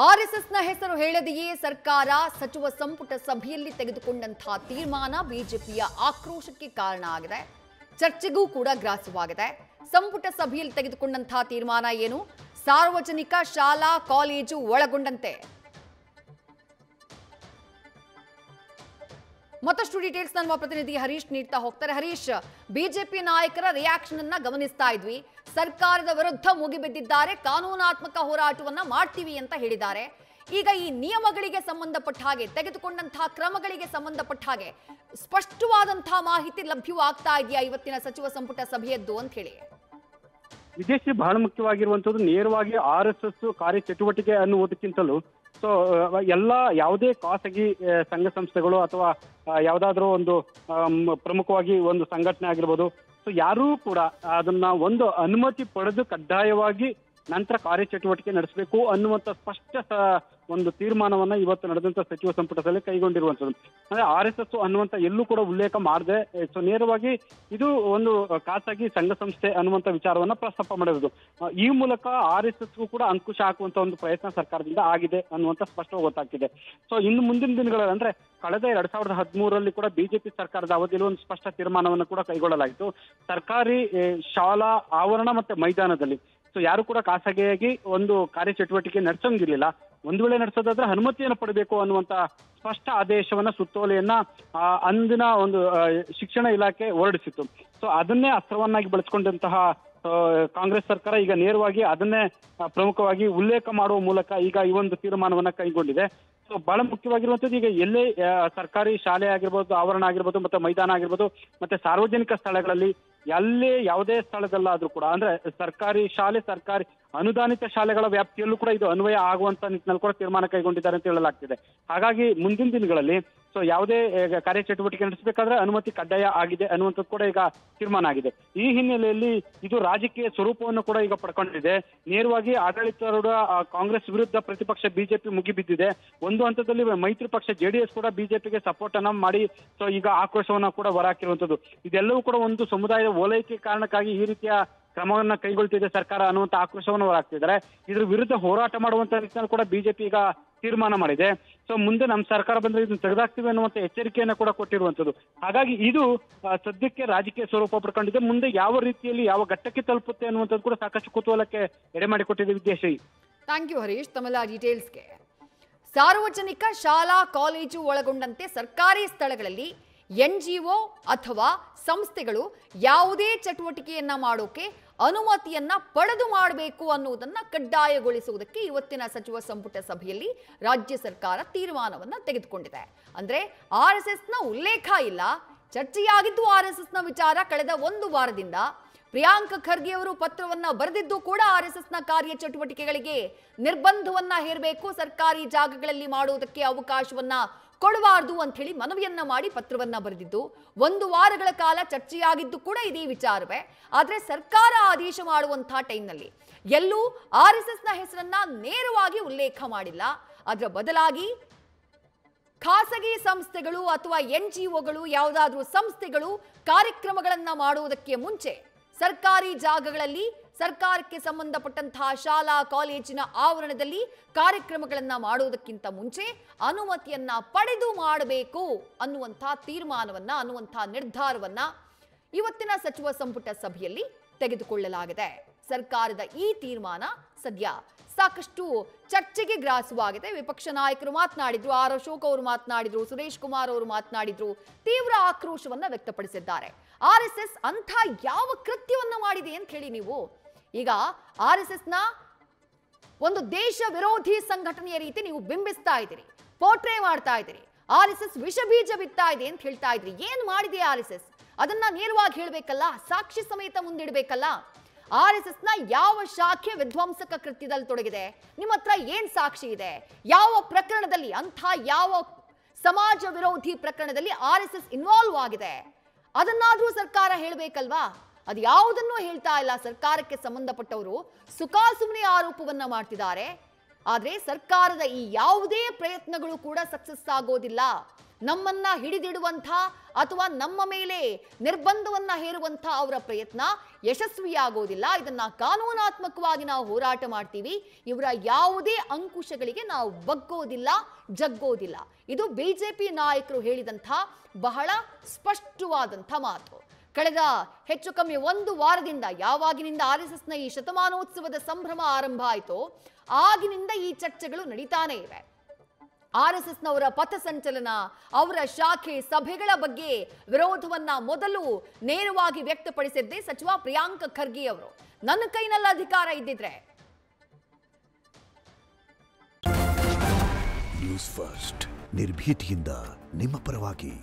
ಆರ್ಎಸ್ಎಸ್ನ ಹೆಸರು ಹೇಳದೆಯೇ ಸರ್ಕಾರ ಸಚಿವ ಸಂಪುಟ ಸಭೆಯಲ್ಲಿ ತೆಗೆದುಕೊಂಡಂತಹ ತೀರ್ಮಾನ ಬಿಜೆಪಿಯ ಆಕ್ರೋಶಕ್ಕೆ ಕಾರಣ ಆಗಿದೆ. ಚರ್ಚೆಗೂ ಕೂಡ ಗ್ರಾಸವಾಗಿದೆ. ಸಂಪುಟ ಸಭೆಯಲ್ಲಿ ತೆಗೆದುಕೊಂಡಂತಹ ತೀರ್ಮಾನ ಏನು? ಸಾರ್ವಜನಿಕ ಶಾಲಾ ಕಾಲೇಜು ಒಳಗೊಂಡಂತೆ ಮತ್ತಷ್ಟು ಡೀಟೇಲ್ಸ್ ನಮ್ಮ ಪ್ರತಿನಿಧಿ ಹರೀಶ್ ನೀಡ್ತಾ ಹೋಗ್ತಾರೆ. ಹರೀಶ್, ಬಿಜೆಪಿ ನಾಯಕರ ರಿಯಾಕ್ಷನ್ ಅನ್ನ ಗಮನಿಸ್ತಾ ಇದ್ವಿ. ಸರ್ಕಾರದ ವಿರುದ್ಧ ಮುಗಿಬಿದ್ದಿದ್ದಾರೆ, ಕಾನೂನಾತ್ಮಕ ಹೋರಾಟವನ್ನ ಮಾಡ್ತೀವಿ ಅಂತ ಹೇಳಿದ್ದಾರೆ. ಈಗ ಈ ನಿಯಮಗಳಿಗೆ ಸಂಬಂಧಪಟ್ಟ ಹಾಗೆ, ತೆಗೆದುಕೊಂಡಂತಹ ಕ್ರಮಗಳಿಗೆ ಸಂಬಂಧಪಟ್ಟ ಹಾಗೆ ಸ್ಪಷ್ಟವಾದಂತಹ ಮಾಹಿತಿ ಲಭ್ಯವಾಗ್ತಾ ಇದೆಯಾ ಇವತ್ತಿನ ಸಚಿವ ಸಂಪುಟ ಸಭೆಯದ್ದು ಅಂತ ಹೇಳಿ? ವಿದೇಶಿ ಬಹಳ ಮುಖ್ಯವಾಗಿರುವಂತದ್ದು ನೇರವಾಗಿ RSS ಕಾರ್ಯಚಟುವಟಿಕೆ ಅನ್ನುವುದಕ್ಕಿಂತಲೂ ಯಾವುದೇ ಖಾಸಗಿ ಸಂಘ ಸಂಸ್ಥೆಗಳು ಅಥವಾ ಯಾವುದಾದ್ರೂ ಒಂದು ಪ್ರಮುಖವಾಗಿ ಒಂದು ಸಂಘಟನೆ ಆಗಿರ್ಬೋದು, ಸೊ ಯಾರೂ ಕೂಡ ಅದನ್ನ ಒಂದು ಅನುಮತಿ ಪಡೆದು ಕಡ್ಡಾಯವಾಗಿ ನಂತರ ಕಾರ್ಯಚಟುವಟಿಕೆ ನಡೆಸಬೇಕು ಅನ್ನುವಂಥ ಸ್ಪಷ್ಟ ಒಂದು ತೀರ್ಮಾನವನ್ನ ಇವತ್ತು ನಡೆದಂತ ಸಚಿವ ಸಂಪುಟದಲ್ಲಿ ಕೈಗೊಂಡಿರುವಂತದ್ದು. ಅಂದ್ರೆ RSS ಅನ್ನುವಂಥ ಎಲ್ಲೂ ಕೂಡ ಉಲ್ಲೇಖ ಮಾಡದೆ, ಸೊ ನೇರವಾಗಿ ಇದು ಒಂದು ಖಾಸಗಿ ಸಂಘ ಸಂಸ್ಥೆ ಅನ್ನುವಂಥ ವಿಚಾರವನ್ನ ಪ್ರಸ್ತಾಪ ಮಾಡಿರೋದು. ಈ ಮೂಲಕ RSSಗೂ ಕೂಡ ಅಂಕುಶ ಹಾಕುವಂತ ಒಂದು ಪ್ರಯತ್ನ ಸರ್ಕಾರದಿಂದ ಆಗಿದೆ ಅನ್ನುವಂಥ ಸ್ಪಷ್ಟವಾಗಿ ಗೊತ್ತಾಗ್ತಿದೆ. ಸೊ ಇನ್ನು ಮುಂದಿನ ದಿನಗಳಲ್ಲಿ ಅಂದ್ರೆ ಕಳೆದ 2013ರಲ್ಲಿ ಕೂಡ ಬಿಜೆಪಿ ಸರ್ಕಾರದ ಅವಧಿಯಲ್ಲಿ ಒಂದು ಸ್ಪಷ್ಟ ತೀರ್ಮಾನವನ್ನು ಕೂಡ ಕೈಗೊಳ್ಳಲಾಗಿತ್ತು. ಸರ್ಕಾರಿ ಶಾಲಾ ಆವರಣ ಮತ್ತೆ ಮೈದಾನದಲ್ಲಿ ಸೊ ಯಾರು ಕೂಡ ಖಾಸಗಿಯಾಗಿ ಒಂದು ಕಾರ್ಯಚಟುವಟಿಕೆ ನಡೆಸಂಗಿರ್ಲಿಲ್ಲ. ಒಂದು ವೇಳೆ ನಡೆಸೋದಾದ್ರೆ ಅನುಮತಿಯನ್ನು ಪಡಬೇಕು ಅನ್ನುವಂತ ಸ್ಪಷ್ಟ ಆದೇಶವನ್ನ, ಸುತ್ತೋಲೆಯನ್ನ ಅಂದಿನ ಒಂದು ಶಿಕ್ಷಣ ಇಲಾಖೆ ಹೊರಡಿಸಿತ್ತು. ಸೊ ಅದನ್ನೇ ಅಸ್ತ್ರವನ್ನಾಗಿ ಬಳಸಿಕೊಂಡಂತಹ ಕಾಂಗ್ರೆಸ್ ಸರ್ಕಾರ ಈಗ ನೇರವಾಗಿ ಅದನ್ನೇ ಪ್ರಮುಖವಾಗಿ ಉಲ್ಲೇಖ ಮಾಡುವ ಮೂಲಕ ಈಗ ಈ ಒಂದು ತೀರ್ಮಾನವನ್ನ ಕೈಗೊಂಡಿದೆ. ಸೊ ಬಹಳ ಮುಖ್ಯವಾಗಿರುವಂತದ್ದು, ಈಗ ಎಲ್ಲೇ ಸರ್ಕಾರಿ ಶಾಲೆ ಆಗಿರ್ಬೋದು, ಆವರಣ ಆಗಿರ್ಬೋದು, ಮತ್ತೆ ಮೈದಾನ ಆಗಿರ್ಬೋದು, ಮತ್ತೆ ಸಾರ್ವಜನಿಕ ಸ್ಥಳಗಳಲ್ಲಿ ಎಲ್ಲೇ ಯಾವುದೇ ಸ್ಥಳದಲ್ಲಾದ್ರೂ ಕೂಡ ಅಂದ್ರೆ ಸರ್ಕಾರಿ ಶಾಲೆ, ಸರ್ಕಾರಿ ಅನುದಾನಿತ ಶಾಲೆಗಳ ವ್ಯಾಪ್ತಿಯಲ್ಲೂ ಕೂಡ ಇದು ಅನ್ವಯ ಆಗುವಂತ ನಿಟ್ಟಿನಲ್ಲಿ ಕೂಡ ತೀರ್ಮಾನ ಕೈಗೊಂಡಿದ್ದಾರೆ ಅಂತ ಹೇಳಲಾಗ್ತಿದೆ. ಹಾಗಾಗಿ ಮುಂದಿನ ದಿನಗಳಲ್ಲಿ ಸೊ ಯಾವುದೇ ಕಾರ್ಯಚಟುವಟಿಕೆ ನಡೆಸಬೇಕಾದ್ರೆ ಅನುಮತಿ ಕಡ್ಡಾಯ ಆಗಿದೆ ಅನ್ನುವಂಥದ್ದು ಕೂಡ ಈಗ ತೀರ್ಮಾನ ಆಗಿದೆ. ಈ ಹಿನ್ನೆಲೆಯಲ್ಲಿ ಇದು ರಾಜಕೀಯ ಸ್ವರೂಪವನ್ನು ಕೂಡ ಈಗ ಪಡ್ಕೊಂಡಿದೆ. ನೇರವಾಗಿ ಆಡಳಿತಾರೂಢ ಕಾಂಗ್ರೆಸ್ ವಿರುದ್ಧ ಪ್ರತಿಪಕ್ಷ ಬಿಜೆಪಿ ಮುಗಿಬಿದ್ದಿದೆ. ಒಂದು ಹಂತದಲ್ಲಿ ಮೈತ್ರಿ ಪಕ್ಷ JDS ಕೂಡ ಬಿಜೆಪಿಗೆ ಸಪೋರ್ಟ್ ಅನ್ನ ಮಾಡಿ ಸೊ ಈಗ ಆಕ್ರೋಶವನ್ನ ಕೂಡ ಹೊರಹಾಕಿರುವಂತದ್ದು. ಇದೆಲ್ಲವೂ ಕೂಡ ಒಂದು ಸಮುದಾಯದ ಓಲೈಕೆ ಕಾರಣಕ್ಕಾಗಿ ಈ ರೀತಿಯ ಕ್ರಮವನ್ನ ಕೈಗೊಳ್ತಿದೆ ಸರ್ಕಾರ ಅನ್ನುವಂಥ ಆಕ್ರೋಶವನ್ನು ಹೊರಹಾಕ್ತಿದ್ದಾರೆ. ಇದ್ರ ವಿರುದ್ಧ ಹೋರಾಟ ಮಾಡುವಂತ ನಿಟ್ಟಿನಲ್ಲಿ ಕೂಡ ಬಿಜೆಪಿ ಈಗ ತೀರ್ಮಾನ ಮಾಡಿದೆ. ಸೊ ಮುಂದೆ ನಮ್ಮ ಸರ್ಕಾರ ಬಂದ್ರೆ ಇದನ್ನ ತೆಗೆದಾಕ್ತೀವಿ ಅನ್ನುವಂಥ ಎಚ್ಚರಿಕೆಯನ್ನ ಕೂಡ ಕೊಟ್ಟಿರುವಂತದ್ದು. ಹಾಗಾಗಿ ಇದು ಸದ್ಯಕ್ಕೆ ರಾಜಕೀಯ ಸ್ವರೂಪ ಪಡ್ಕೊಂಡಿದೆ. ಮುಂದೆ ಯಾವ ರೀತಿಯಲ್ಲಿ ಯಾವ ಘಟ್ಟಕ್ಕೆ ತಲುಪುತ್ತೆ ಅನ್ನುವಂಥದ್ದು ಕೂಡ ಸಾಕಷ್ಟು ಕುತೂಹಲಕ್ಕೆ ಎಡೆ ಮಾಡಿಕೊಟ್ಟಿದೆ. ವಿದ್ಯಾಶ್ರೀ, ಥ್ಯಾಂಕ್ ಯು ಹರೀಶ್ ತಮ್ಮೆಲ್ಲ ಡೀಟೇಲ್ಸ್ಗೆ. ಸಾರ್ವಜನಿಕ ಶಾಲಾ ಕಾಲೇಜು ಒಳಗೊಂಡಂತೆ ಸರ್ಕಾರಿ ಸ್ಥಳಗಳಲ್ಲಿ NGO ಅಥವಾ ಸಂಸ್ಥೆಗಳು ಯಾವುದೇ ಚಟುವಟಿಕೆಯನ್ನ ಮಾಡೋಕೆ ಅನುಮತಿಯನ್ನ ಪಡೆದು ಮಾಡಬೇಕು ಅನ್ನುವುದನ್ನ ಕಡ್ಡಾಯಗೊಳಿಸುವುದಕ್ಕೆ ಇವತ್ತಿನ ಸಚಿವ ಸಂಪುಟ ಸಭೆಯಲ್ಲಿ ರಾಜ್ಯ ಸರ್ಕಾರ ತೀರ್ಮಾನವನ್ನ ತೆಗೆದುಕೊಂಡಿದೆ. ಅಂದ್ರೆ RSSನ ಉಲ್ಲೇಖ ಇಲ್ಲ, ಚರ್ಚೆಯಾಗಿದ್ದು RSSನ ವಿಚಾರ. ಕಳೆದ ಒಂದು ವಾರದಿಂದ ಪ್ರಿಯಾಂಕ್ ಖರ್ಗೆ ಅವರು ಪತ್ರವನ್ನ ಬರೆದಿದ್ದು ಕೂಡ RSSನ ಕಾರ್ಯಚಟುವಟಿಕೆಗಳಿಗೆ ನಿರ್ಬಂಧವನ್ನ ಹೇರಬೇಕು, ಸರ್ಕಾರಿ ಜಾಗಗಳಲ್ಲಿ ಮಾಡುವುದಕ್ಕೆ ಅವಕಾಶವನ್ನ ಕೊಡಬಾರದು ಅಂತ ಹೇಳಿ ಮನವಿಯನ್ನ ಮಾಡಿ ಪತ್ರವನ್ನ ಬರೆದಿದ್ದು. ಒಂದು ವಾರಗಳ ಕಾಲ ಚರ್ಚೆಯಾಗಿದ್ದು ಕೂಡ ಇದೇ ವಿಚಾರವೇ. ಆದ್ರೆ ಸರ್ಕಾರ ಆದೇಶ ಮಾಡುವಂತಹ ಟೈಮ್ನಲ್ಲಿ ಎಲ್ಲೂ RSSನ ಹೆಸರನ್ನ ನೇರವಾಗಿ ಉಲ್ಲೇಖ ಮಾಡಿಲ್ಲ. ಅದರ ಬದಲಾಗಿ ಖಾಸಗಿ ಸಂಸ್ಥೆಗಳು ಅಥವಾ NGOಗಳು, ಯಾವುದಾದ್ರೂ ಸಂಸ್ಥೆಗಳು ಕಾರ್ಯಕ್ರಮಗಳನ್ನ ಮಾಡುವುದಕ್ಕೆ ಮುಂಚೆ ಸರ್ಕಾರಿ ಜಾಗಗಳಲ್ಲಿ, ಸರ್ಕಾರಕ್ಕೆ ಸಂಬಂಧಪಟ್ಟಂತಹ ಶಾಲಾ ಕಾಲೇಜಿನ ಆವರಣದಲ್ಲಿ ಕಾರ್ಯಕ್ರಮಗಳನ್ನ ಮಾಡುವುದಕ್ಕಿಂತ ಮುಂಚೆ ಅನುಮತಿಯನ್ನ ಪಡೆದು ಮಾಡಬೇಕು ಅನ್ನುವಂತಹ ತೀರ್ಮಾನವನ್ನ, ಅನ್ನುವಂತಹ ನಿರ್ಧಾರವನ್ನ ಇವತ್ತಿನ ಸಚಿವ ಸಂಪುಟ ಸಭೆಯಲ್ಲಿ ತೆಗೆದುಕೊಳ್ಳಲಾಗಿದೆ. ಸರ್ಕಾರದ ಈ ತೀರ್ಮಾನ ಸದ್ಯ ಸಾಕಷ್ಟು ಚರ್ಚೆಗೆ ಗ್ರಾಸವಾಗಿದೆ. ವಿಪಕ್ಷ ನಾಯಕರು ಮಾತನಾಡಿದ್ರು, ಆರ್ ಅಶೋಕ್ ಅವರು ಮಾತನಾಡಿದ್ರು, ಸುರೇಶ್ ಕುಮಾರ್ ಅವರು ಮಾತನಾಡಿದ್ರು, ತೀವ್ರ ಆಕ್ರೋಶವನ್ನ ವ್ಯಕ್ತಪಡಿಸಿದ್ದಾರೆ. RSS ಅಂಥ ಯಾವ ಕೃತ್ಯವನ್ನ ಮಾಡಿದೆ ಅಂತ ಹೇಳಿ ನೀವು ಈಗ RSSನ ಒಂದು ದೇಶ ವಿರೋಧಿ ಸಂಘಟನೆಯ ರೀತಿ ನೀವು ಬಿಂಬಿಸ್ತಾ ಇದ್ದೀರಿ, ಪೋರ್ಟ್ರೇ ಮಾಡ್ತಾ ಇದ್ದೀರಿ. RSS ವಿಷ ಬೀಜ ಬಿತ್ತಾ ಇದೆ ಅಂತ ಹೇಳ್ತಾ ಇದ್ರಿ. ಏನ್ ಮಾಡಿದೆ RSS? ಅದನ್ನ ನೇರವಾಗಿ ಹೇಳ್ಬೇಕಲ್ಲ, ಸಾಕ್ಷಿ ಸಮೇತ ಮುಂದಿಡಬೇಕಲ್ಲ. RSSನ ಯಾವ ಶಾಖೆ ವಿಧ್ವಂಸಕ ಕೃತ್ಯದಲ್ಲಿ ತೊಡಗಿದೆ? ನಿಮ್ಮ ಹತ್ರ ಏನ್ ಸಾಕ್ಷಿ ಇದೆ? ಯಾವ ಪ್ರಕರಣದಲ್ಲಿ, ಅಂಥ ಯಾವ ಸಮಾಜ ವಿರೋಧಿ ಪ್ರಕರಣದಲ್ಲಿ RSS ಇನ್ವಾಲ್ವ್ ಆಗಿದೆ? ಅದನ್ನಾದ್ರೂ ಸರ್ಕಾರ ಹೇಳ್ಬೇಕಲ್ವಾ? ಅದು ಯಾವುದನ್ನೂ ಹೇಳ್ತಾ ಇಲ್ಲ. ಸರ್ಕಾರಕ್ಕೆ ಸಂಬಂಧಪಟ್ಟವರು ಸುಖಾಸುಮ್ಮನೆ ಆರೋಪವನ್ನ ಮಾಡ್ತಿದ್ದಾರೆ. ಆದ್ರೆ ಸರ್ಕಾರದ ಈ ಯಾವುದೇ ಪ್ರಯತ್ನಗಳು ಕೂಡ ಸಕ್ಸಸ್ ಆಗೋದಿಲ್ಲ. ನಮ್ಮನ್ನ ಹಿಡಿದಿಡುವಂಥ ಅಥವಾ ನಮ್ಮ ಮೇಲೆ ನಿರ್ಬಂಧವನ್ನ ಹೇರುವಂಥ ಅವರ ಪ್ರಯತ್ನ ಯಶಸ್ವಿಯಾಗೋದಿಲ್ಲ. ಇದನ್ನ ಕಾನೂನಾತ್ಮಕವಾಗಿ ನಾವು ಹೋರಾಟ ಮಾಡ್ತೀವಿ. ಇವರ ಯಾವುದೇ ಅಂಕುಶಗಳಿಗೆ ನಾವು ಬಗ್ಗೋದಿಲ್ಲ, ಜಗ್ಗೋದಿಲ್ಲ. ಇದು ಬಿಜೆಪಿ ನಾಯಕರು ಹೇಳಿದಂಥ ಬಹಳ ಸ್ಪಷ್ಟವಾದಂಥ ಮಾತು. ಕಳೆದ ಹೆಚ್ಚು ಕಮ್ಮಿ 1 ವಾರದಿಂದ, ಯಾವಾಗಿನಿಂದ RSSನ ಈ ಶತಮಾನೋತ್ಸವದ ಸಂಭ್ರಮ ಆರಂಭ ಆಯಿತೋ ಆಗಿನಿಂದ ಈ ಚರ್ಚೆಗಳು ನಡೀತಾನೆ ಇವೆ. RSSನವರ ಪಥಸಂಚಲನ, ಅವರ ಶಾಖೆ ಸಭೆಗಳ ಬಗ್ಗೆ ವಿರೋಧವನ್ನ ಮೊದಲು ನೇರವಾಗಿ ವ್ಯಕ್ತಪಡಿಸಿದ್ದೇ ಸಚಿವ ಪ್ರಿಯಾಂಕ್ ಖರ್ಗೆ ಅವರು. ನನ್ನ ಕೈನಲ್ಲಿ ಅಧಿಕಾರ ಇದ್ದಿದ್ರೆ. ನ್ಯೂಸ್ ಫಸ್ಟ್ ನಿರ್ಭೀತಿಯಿಂದ ನಿಮ್ಮ ಪರವಾಗಿ.